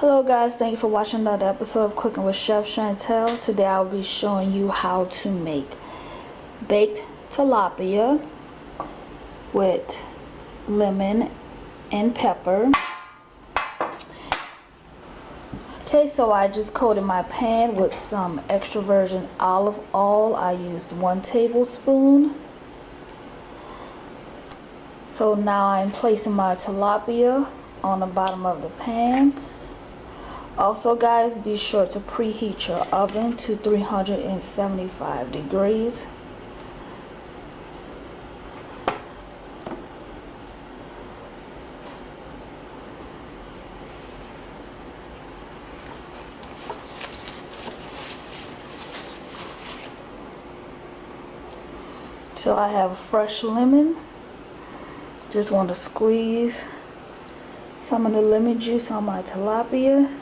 Hello guys, thank you for watching another episode of Cooking with Chef Chantel. Today I'll be showing you how to make baked tilapia with lemon and pepper. Okay, so I just coated my pan with some extra virgin olive oil. I used 1 tablespoon. So now I'm placing my tilapia on the bottom of the pan. Also guys, be sure to preheat your oven to 375 degrees. So I have fresh lemon. Just want to squeeze some of the lemon juice on my tilapia.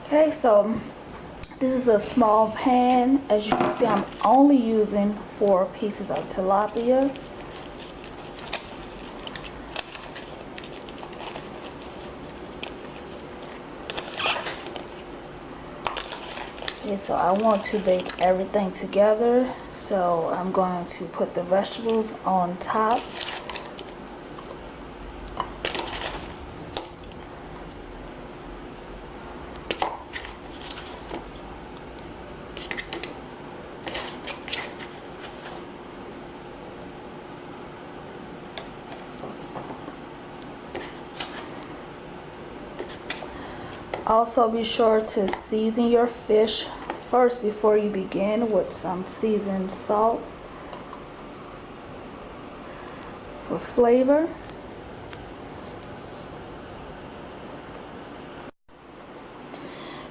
Okay, so this is a small pan. As you can see, I'm only using 4 pieces of tilapia. Okay, so I want to bake everything together, so I'm going to put the vegetables on top. Also, be sure to season your fish first before you begin with some seasoned salt for flavor.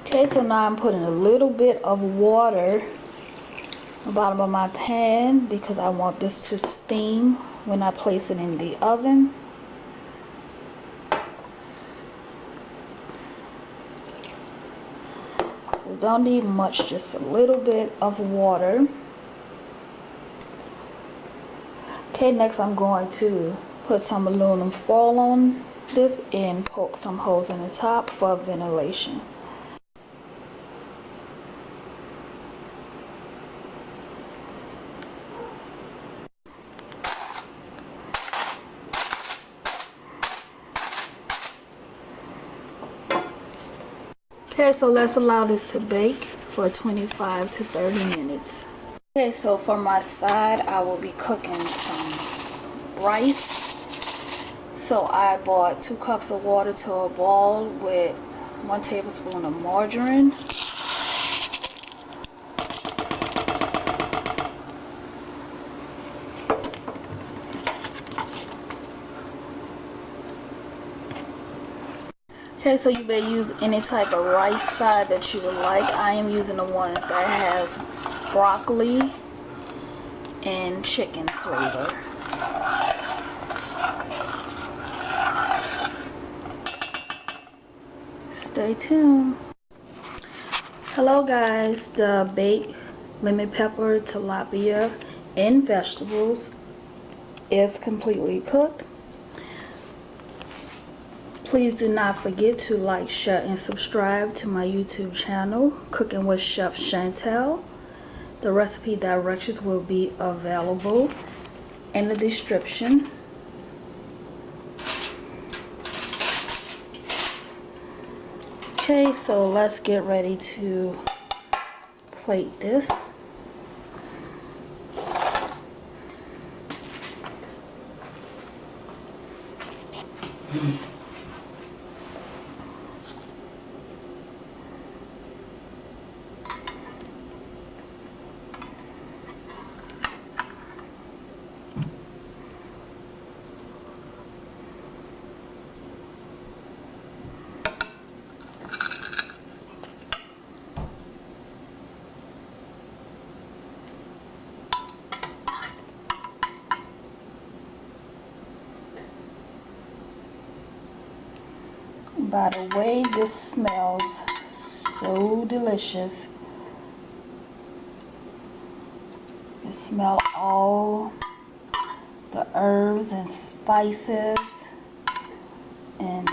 Okay, so now I'm putting a little bit of water at the bottom of my pan because I want this to steam when I place it in the oven. Don't need much, just a little bit of water. Okay, next I'm going to put some aluminum foil on this and poke some holes in the top for ventilation. Okay, so let's allow this to bake for 25 to 30 minutes. Okay, so for my side, I will be cooking some rice. So I bought 2 cups of water to a boil with 1 tablespoon of margarine. Okay, so you may use any type of rice side that you would like. I am using the one that has broccoli and chicken flavor. Stay tuned. Hello guys, the baked lemon pepper tilapia and vegetables is completely cooked. Please do not forget to like, share, and subscribe to my YouTube channel, Cooking with Chef Chantel. The recipe directions will be available in the description. Okay, so let's get ready to plate this. By the way, this smells so delicious. You smell all the herbs and spices and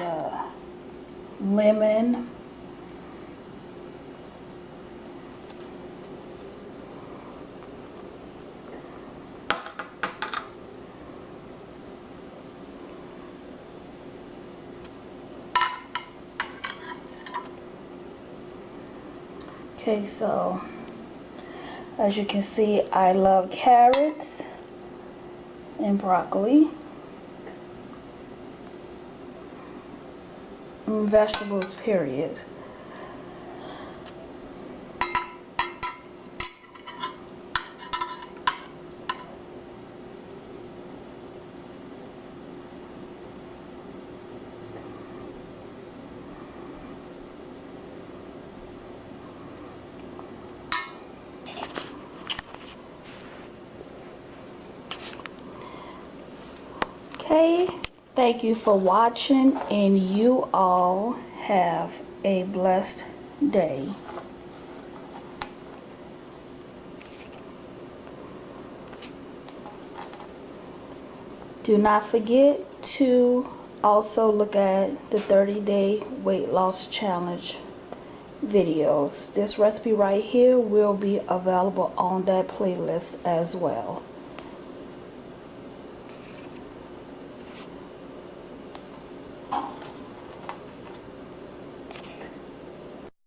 lemon. Okay, so as you can see, I love carrots and broccoli and vegetables, period. Okay, thank you for watching, and you all have a blessed day. Do not forget to also look at the 30-day weight loss challenge videos. This recipe right here will be available on that playlist as well.